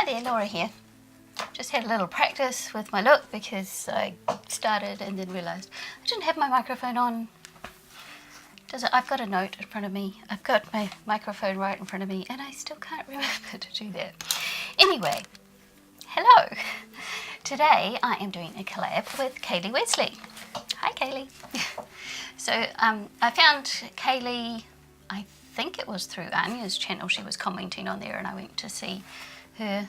Hi there, Laura here. Just had a little practice with my look because I started and then realised I didn't have my microphone on. I've got a note in front of me. I've got my microphone right in front of me and I still can't remember to do that. Anyway, hello. Today I am doing a collab with Kailee Wesley. Hi Kailee. So I found Kailee, I think it was through Anya's channel. She was commenting on there and I went to see her.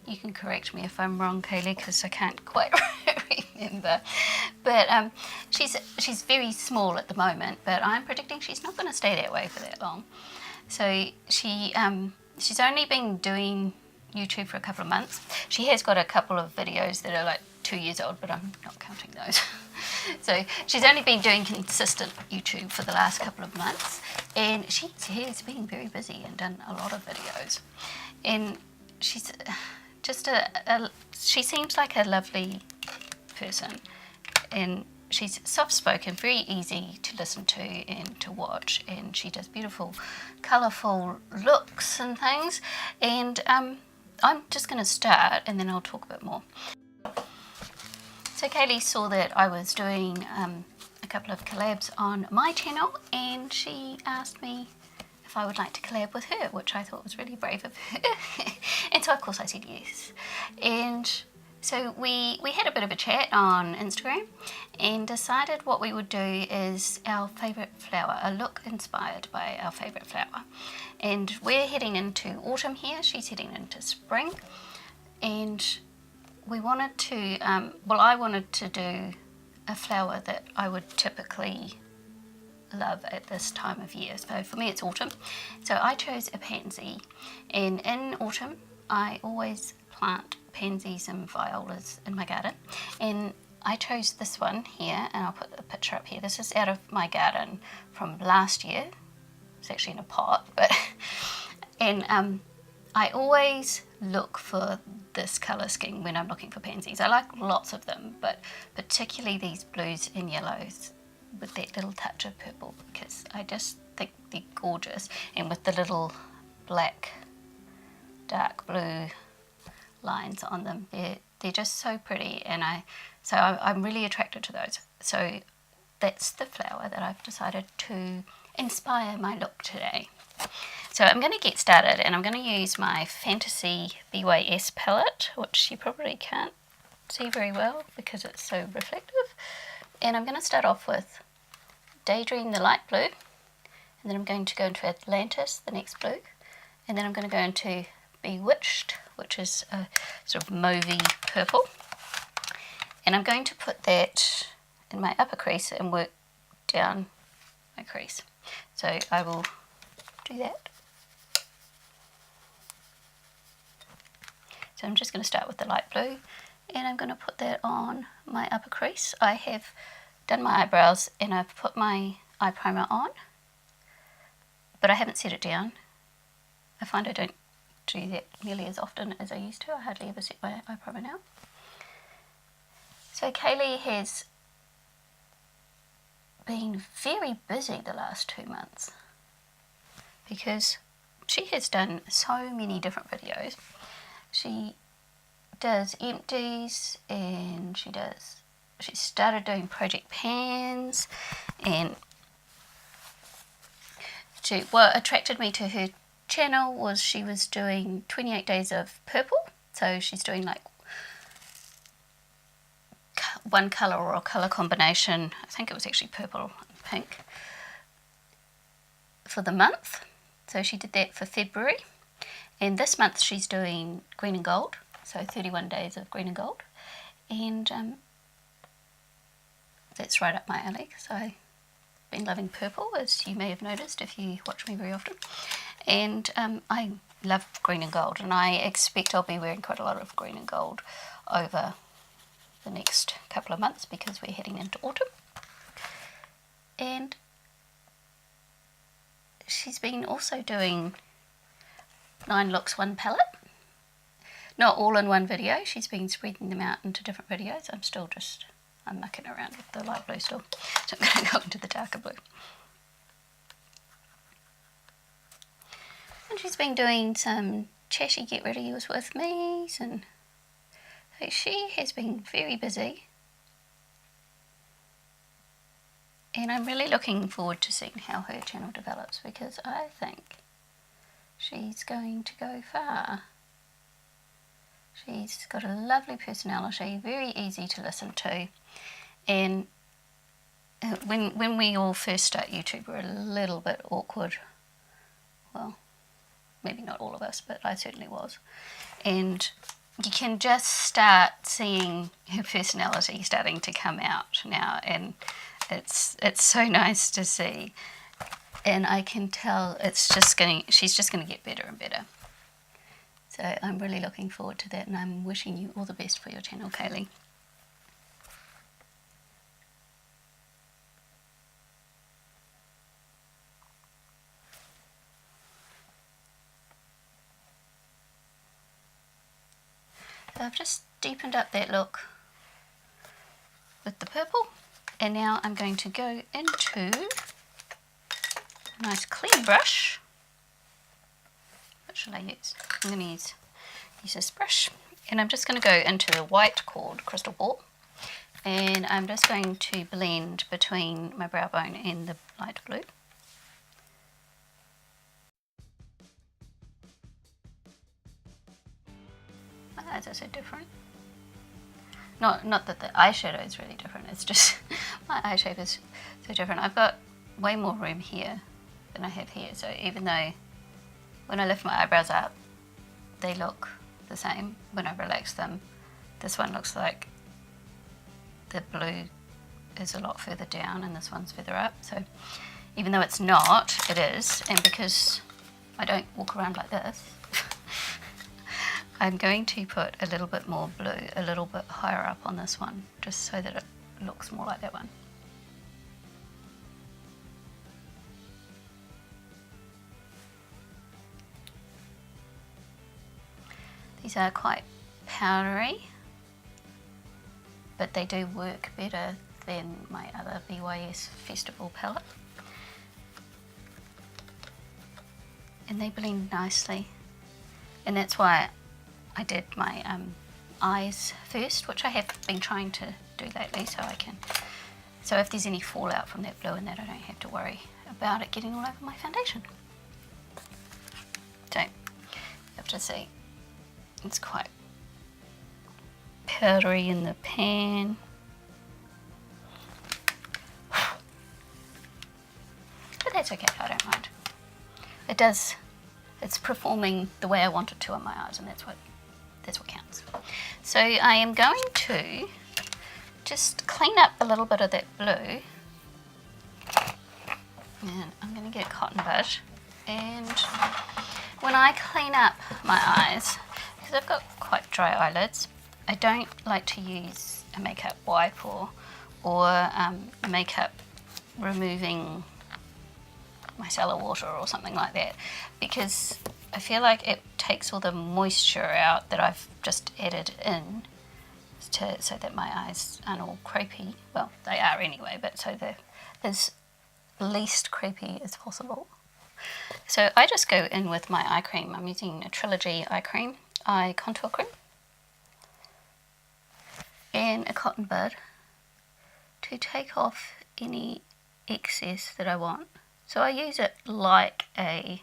You can correct me if I'm wrong, Kailee, because I can't quite remember. But she's very small at the moment, but I'm predicting she's not going to stay that way for that long. So she's only been doing YouTube for a couple of months. She has got a couple of videos that are like 2 years old, but I'm not counting those. So she's only been doing consistent YouTube for the last couple of months, and she has been very busy and done a lot of videos. And she's just she seems like a lovely person, and she's soft-spoken, very easy to listen to and to watch, and she does beautiful, colourful looks and things. And I'm just going to start and then I'll talk a bit more. So Kailee saw that I was doing a couple of collabs on my channel, and she asked me if I would like to collab with her, which I thought was really brave of her. And so of course I said yes. And so we had a bit of a chat on Instagram and decided what we would do is our favourite flower, a look inspired by our favourite flower. And we're heading into autumn here, she's heading into spring. And we wanted to, I wanted to do a flower that I would typically love at this time of year. So for me it's autumn. So I chose a pansy, and in autumn I always plant pansies and violas in my garden, and I chose this one here, and I'll put the picture up here. This is out of my garden from last year. It's actually in a pot, but and I always look for this colour scheme when I'm looking for pansies. I like lots of them, but particularly these blues and yellows with that little touch of purple, because I just think they're gorgeous, and with the little black dark blue lines on them, they're just so pretty, and I'm really attracted to those. So that's the flower that I've decided to inspire my look today. So I'm going to get started, and I'm going to use my Fantasy BYS palette, which you probably can't see very well because it's so reflective. And I'm going to start off with Daydream, the light blue, and then I'm going to go into Atlantis, the next blue, and then I'm going to go into Bewitched, which is a sort of mauvey purple, and I'm going to put that in my upper crease and work down my crease. So I will do that. So I'm just going to start with the light blue, and I'm going to put that on my upper crease. I have done my eyebrows and I've put my eye primer on, but I haven't set it down. I find I don't do that nearly as often as I used to. I hardly ever set my eye primer now. So Kailee has been very busy the last 2 months because she has done so many different videos. She does empties, and she started doing project pans, and what attracted me to her channel was she was doing 28 days of purple. So she's doing like one colour or a colour combination, I think it was actually purple and pink, for the month. So she did that for February, and this month she's doing green and gold, so 31 days of green and gold. And that's right up my alley, because I've been loving purple, as you may have noticed if you watch me very often. And I love green and gold, and I expect I'll be wearing quite a lot of green and gold over the next couple of months because we're heading into autumn. And she's been also doing 9 looks, 1 palette. Not all in one video, she's been spreading them out into different videos. I'm mucking around with the light blue still, so I'm going to go into the darker blue. And she's been doing some chatty get ready with me's, and so she has been very busy. And I'm really looking forward to seeing how her channel develops, because I think she's going to go far. She's got a lovely personality, very easy to listen to, and when we all first start YouTube, we're a little bit awkward. Well, maybe not all of us, but I certainly was. And you can just start seeing her personality starting to come out now, and it's so nice to see. And I can tell she's just going to get better and better. So I'm really looking forward to that, and I'm wishing you all the best for your channel, Kailee. So I've just deepened up that look with the purple, and now I'm going to go into a nice clean brush. What shall I use? I'm going to use this brush, and I'm just going to go into the white called Crystal Ball, and I'm just going to blend between my brow bone and the light blue. My eyes are so different. Not that the eyeshadow is really different, it's just my eye shape is so different. I've got way more room here than I have here, so even though when I lift my eyebrows up they look the same, when I relax them this one looks like the blue is a lot further down and this one's further up. So even though it's not, it is, and because I don't walk around like this, I'm going to put a little bit more blue, a little bit higher up on this one, just so that it looks more like that one. These are quite powdery, but they do work better than my other BYS Festival palette. And they blend nicely. And that's why I did my eyes first, which I have been trying to do lately, so if there's any fallout from that blue in that, I don't have to worry about it getting all over my foundation. So, you have to see, it's quite powdery in the pan. But that's okay, I don't mind. It's performing the way I want it to on my eyes, and that's what counts. So I am going to just clean up a little bit of that blue, and I'm going to get a cotton bud, and when I clean up my eyes, because I've got quite dry eyelids, I don't like to use a makeup wipe or makeup removing micellar water or something like that, because I feel like it takes all the moisture out that I've just added in so that my eyes aren't all crepey. Well, they are anyway, but so they're as least crepey as possible. So I just go in with my eye cream. I'm using a Trilogy eye cream, eye contour cream, and a cotton bud to take off any excess that I want. So I use it like a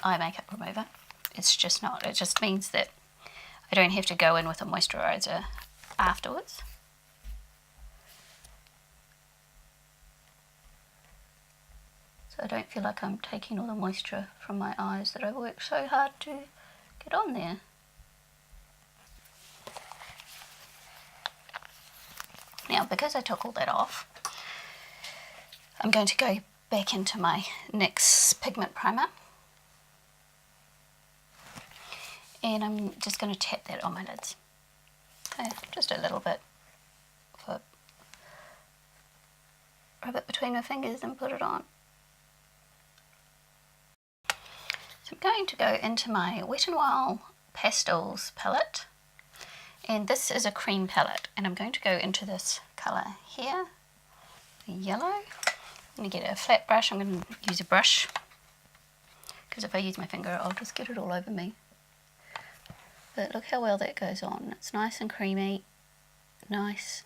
eye makeup remover. It's just not. It just means that I don't have to go in with a moisturiser afterwards. So I don't feel like I'm taking all the moisture from my eyes that I've worked so hard to get on there. Now, because I took all that off, I'm going to go back into my NYX pigment primer, and I'm just going to tap that on my lids. So just a little bit, rub it between my fingers and put it on. So I'm going to go into my Wet n Wild Pastels palette, and this is a cream palette, and I'm going to go into this colour here, the yellow. I'm going to get a flat brush. I'm going to use a brush because if I use my finger I'll just get it all over me. But look how well that goes on. It's nice and creamy, nice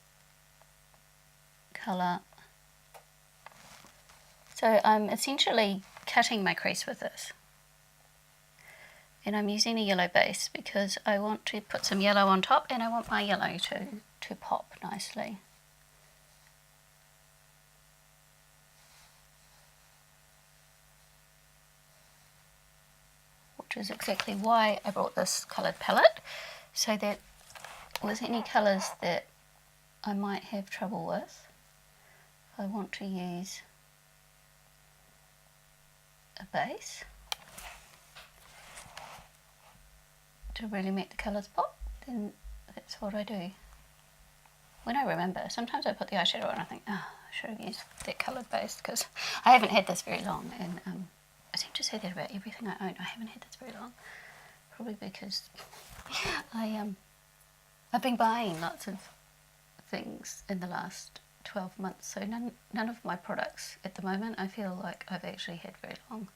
colour. So I'm essentially cutting my crease with this. And I'm using a yellow base because I want to put some yellow on top, and I want my yellow to pop nicely. Which is exactly why I brought this coloured palette, so that with any colours that I might have trouble with, I want to use a base to really make the colours pop, then that's what I do. When I remember, sometimes I put the eyeshadow on and I think, oh, I should have used that coloured base, because I haven't had this very long, and I seem to say that about everything I own. I haven't had this very long, probably because I've been buying lots of things in the last 12 months, so none of my products at the moment I feel like I've actually had very long.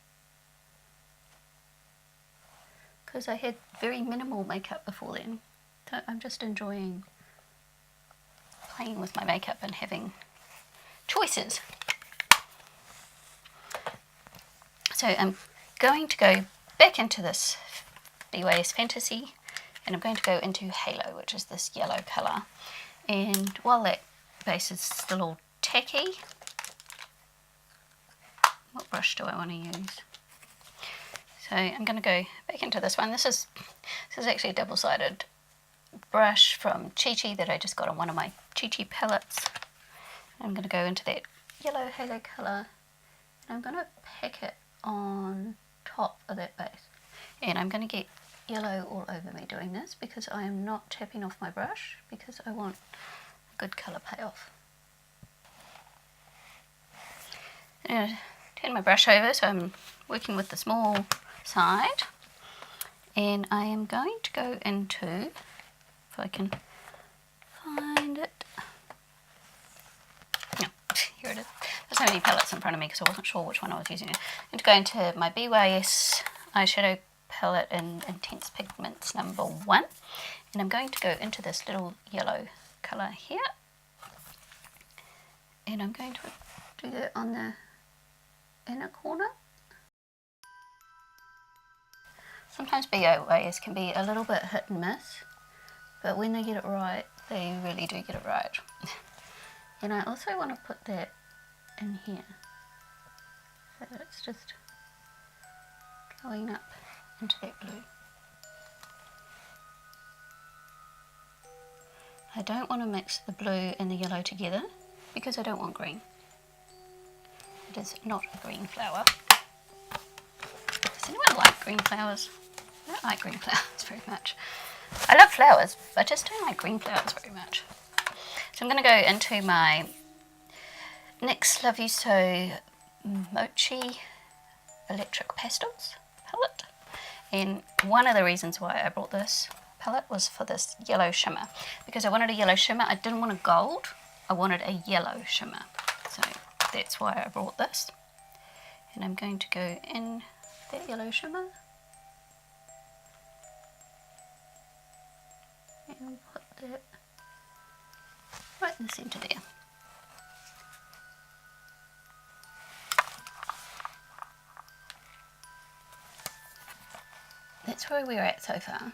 Because I had very minimal makeup before then. So I'm just enjoying playing with my makeup and having choices. So I'm going to go back into this BYS Fantasy, and I'm going to go into Halo, which is this yellow colour. And while that base is still all tacky, what brush do I want to use? So I'm going to go back into this one. This is actually a double-sided brush from Chi Chi that I just got on one of my Chi Chi palettes. I'm going to go into that yellow halo colour, and I'm going to pack it on top of that base. And I'm going to get yellow all over me doing this, because I am not tapping off my brush, because I want a good colour payoff. I'm going to turn my brush over, so I'm working with the small side, and I am going to go into, if I can find it, no, here it is. There's so many palettes in front of me because I wasn't sure which one I was using. I'm going to go into my BYS eyeshadow palette in Intense Pigments number 1, and I'm going to go into this little yellow colour here, and I'm going to do that on the inner corner. Sometimes BYS can be a little bit hit and miss, but when they get it right, they really do get it right. And I also want to put that in here, so that it's just going up into that blue. I don't want to mix the blue and the yellow together, because I don't want green. It is not a green flower. Does anyone like green flowers? I don't like green flowers very much. I love flowers, but I just don't like green flowers very much. So I'm going to go into my NYX Love You So Mochi Electric Pastels palette. And one of the reasons why I brought this palette was for this yellow shimmer, because I wanted a yellow shimmer. I didn't want a gold, I wanted a yellow shimmer. So that's why I brought this. And I'm going to go in that yellow shimmer and put that right in the centre there. That's where we're at so far.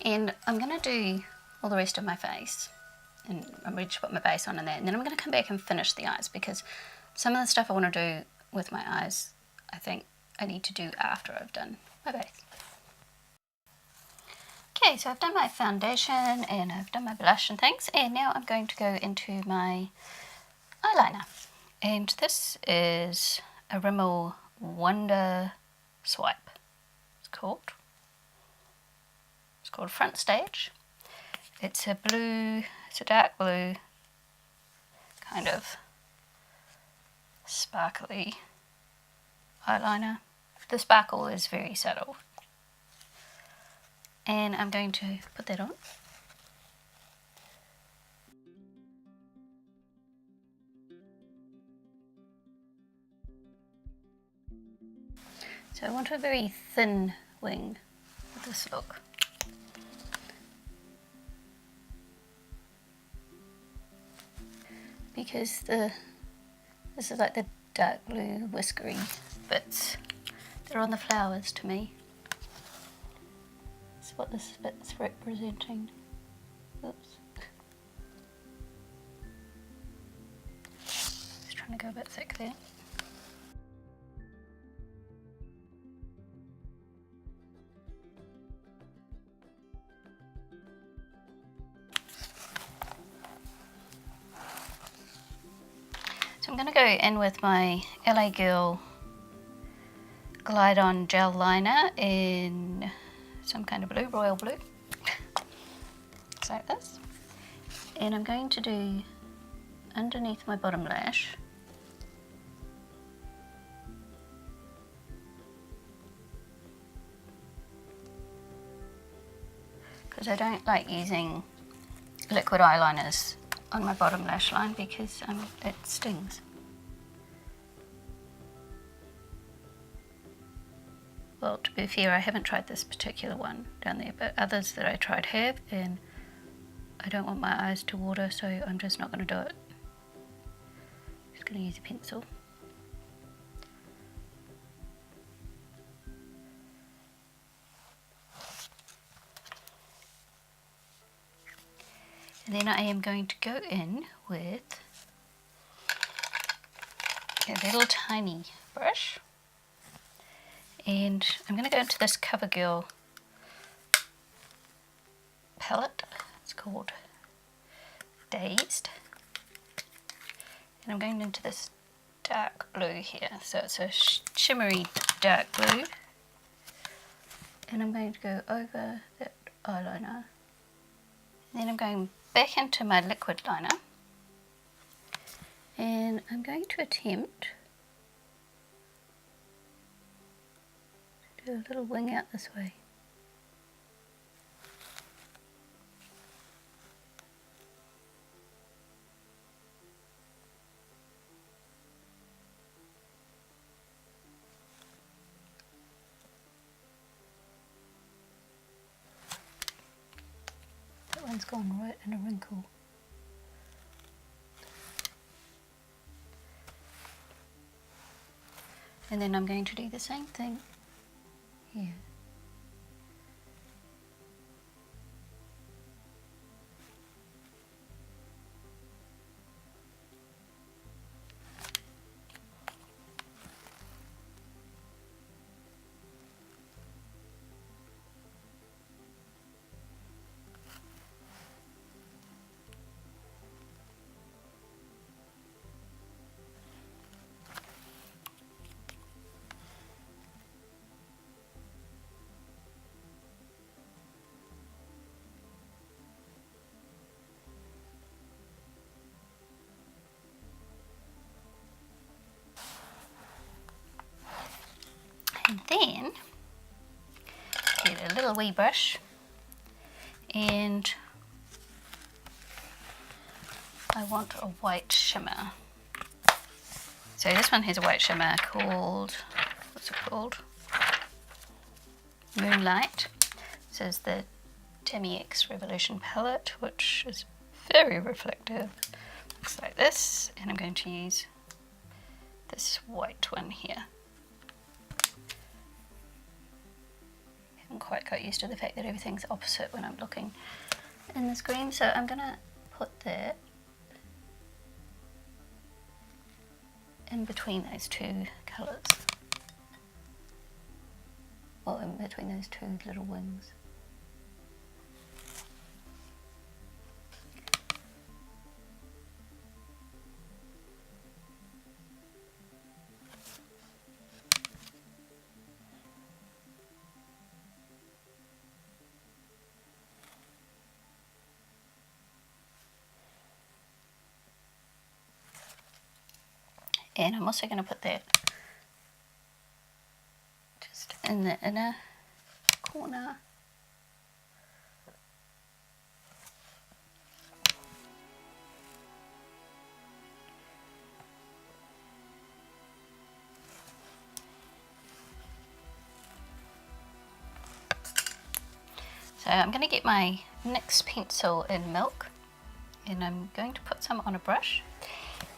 And I'm going to do all the rest of my face, and I'm ready to put my base on in that, and then I'm going to come back and finish the eyes, because some of the stuff I want to do with my eyes I think I need to do after I've done my base. Okay, so I've done my foundation and I've done my blush and things, and now I'm going to go into my eyeliner. And this is a Rimmel Wonder Swipe, it's called. It's called Front Stage. It's a blue, it's a dark blue, kind of sparkly eyeliner. The sparkle is very subtle. And I'm going to put that on. So I want a very thin wing with this look. Because this is like the dark blue whiskery bits. They're on the flowers to me. That's what this bit's representing. Oops. Just trying to go a bit thick there. So I'm going to go in with my LA Girl Glide On Gel Liner in some kind of blue, royal blue. Just like this. And I'm going to do underneath my bottom lash. Because I don't like using liquid eyeliners on my bottom lash line because it stings. Well, to be fair, I haven't tried this particular one down there, but others that I tried have, and I don't want my eyes to water, so I'm just not going to do it. Just going to use a pencil. And then I am going to go in with a little tiny brush, and I'm going to go into this CoverGirl palette. It's called Dazed, and I'm going into this dark blue here, so it's a shimmery dark blue, and I'm going to go over that eyeliner, and then I'm going back into my liquid liner, and I'm going to attempt to do a little wing out this way. That one's gone right in a wrinkle. And then I'm going to do the same thing here. And then get a little wee brush, and I want a white shimmer. So this one has a white shimmer called, what's it called? Moonlight. This is the Tammix Revolution palette, which is very reflective. Looks like this, and I'm going to use this white one here. I haven't quite got used to the fact that everything's opposite when I'm looking in the screen, so I'm going to put that in between those two colours, or in between those two little wings. And I'm also going to put that just in the inner corner. So I'm going to get my NYX pencil in Milk, and I'm going to put some on a brush,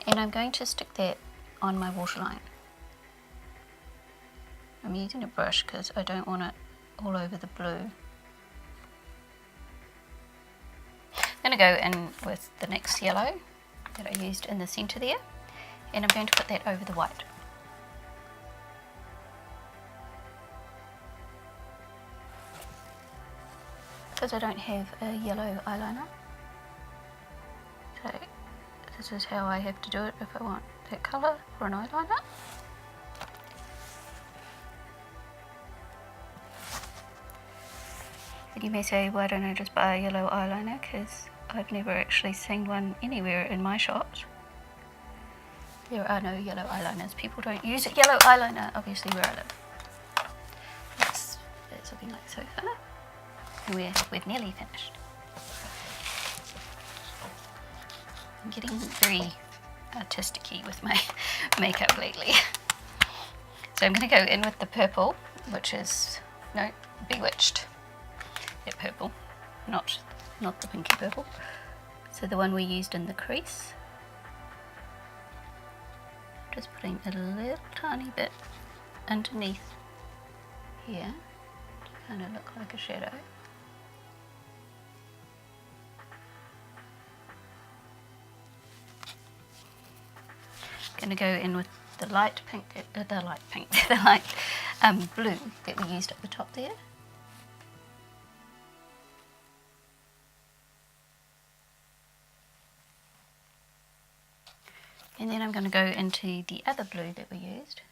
and I'm going to stick that on my waterline. I'm using a brush because I don't want it all over the blue. I'm going to go in with the NYX yellow that I used in the centre there, and I'm going to put that over the white. Because I don't have a yellow eyeliner, so this is how I have to do it if I want that colour for an eyeliner. And you may say, why don't I just buy a yellow eyeliner? Because I've never actually seen one anywhere in my shops. There are no yellow eyeliners. People don't use a yellow eyeliner, obviously, where I live. That's looking like so far. We've nearly finished. I'm getting very artistic-y with my makeup lately. So I'm going to go in with the purple, which is, no, Bewitched. Yeah, purple, not the pinky purple. So the one we used in the crease. Just putting a little tiny bit underneath here to kind of look like a shadow. Going to go in with the light pink, the light blue that we used at the top there. And then I'm going to go into the other blue that we used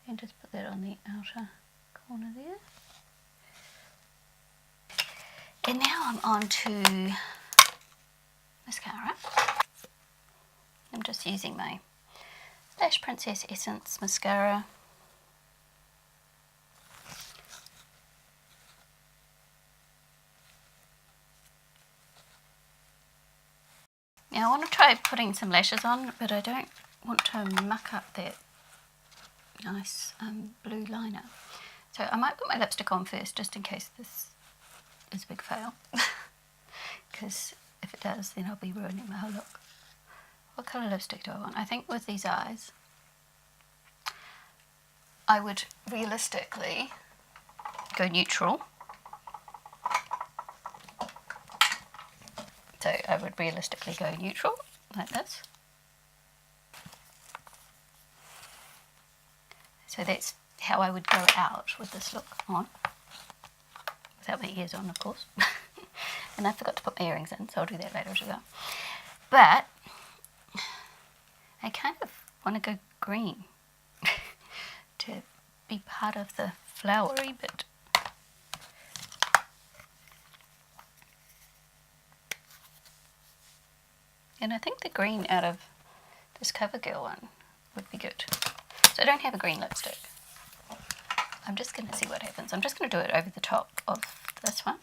and just put that on the outer corner there. And now I'm on to mascara. I'm just using my Lash Princess Essence mascara. Now I want to try putting some lashes on, but I don't want to muck up that nice blue liner. So I might put my lipstick on first, just in case this is a big fail. Because if it does, then I'll be ruining my whole look. What colour lipstick do I want? I think with these eyes, I would realistically go neutral. So I would realistically go neutral, like this. So that's how I would go out with this look on. Without my ears on, of course. And I forgot to put my earrings in, so I'll do that later as well. But I kind of want to go green to be part of the flowery bit. And I think the green out of this CoverGirl one would be good. So I don't have a green lipstick. I'm just going to see what happens. I'm just going to do it over the top of this one.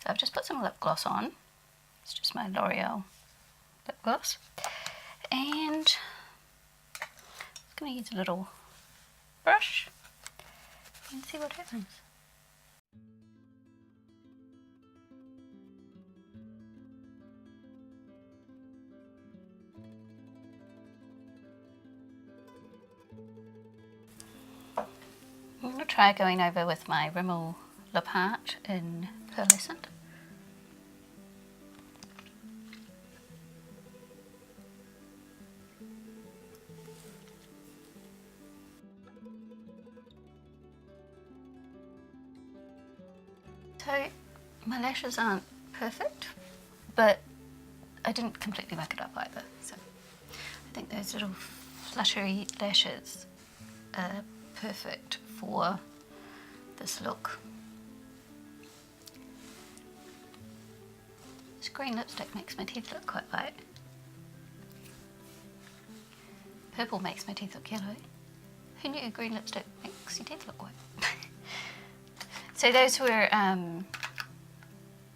So I've just put some lip gloss on. It's just my L'Oreal lip gloss. And I'm going to use a little brush and see what happens. I'm going to try going over with my Rimmel Lip Art in Pearlescent. So my lashes aren't perfect, but I didn't completely muck it up either. So I think those little fluttery lashes are perfect for this look. This green lipstick makes my teeth look quite white. Purple makes my teeth look yellow. Who knew green lipstick makes your teeth look white? So those were,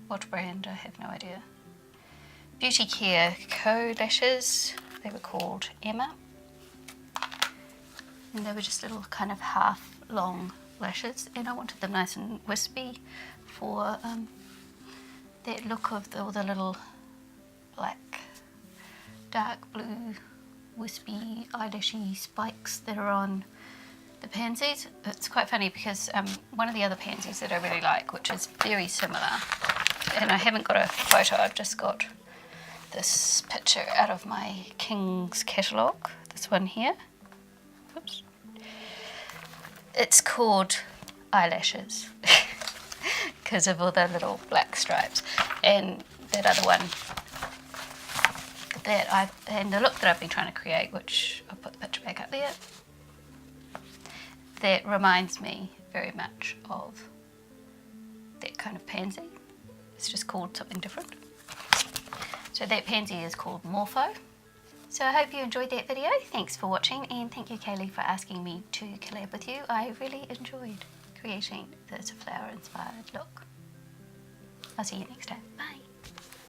what brand? I have no idea. Beauty Care Co lashes. They were called Emma. And they were just little kind of half long lashes, and I wanted them nice and wispy for that look of all the little black, dark blue, wispy, eyelashy spikes that are on the pansies. It's quite funny because one of the other pansies that I really like, which is very similar, and I haven't got a photo, I've just got this picture out of my King's catalogue, this one here. Oops. It's called Eyelashes because of all the little black stripes, and that other one and the look that I've been trying to create, which I'll put the picture back up there, that reminds me very much of that kind of pansy. It's just called something different. So that pansy is called Morpho. So I hope you enjoyed that video. Thanks for watching, and thank you, Kailee, for asking me to collab with you. I really enjoyed creating this flower-inspired look. I'll see you next time. Bye.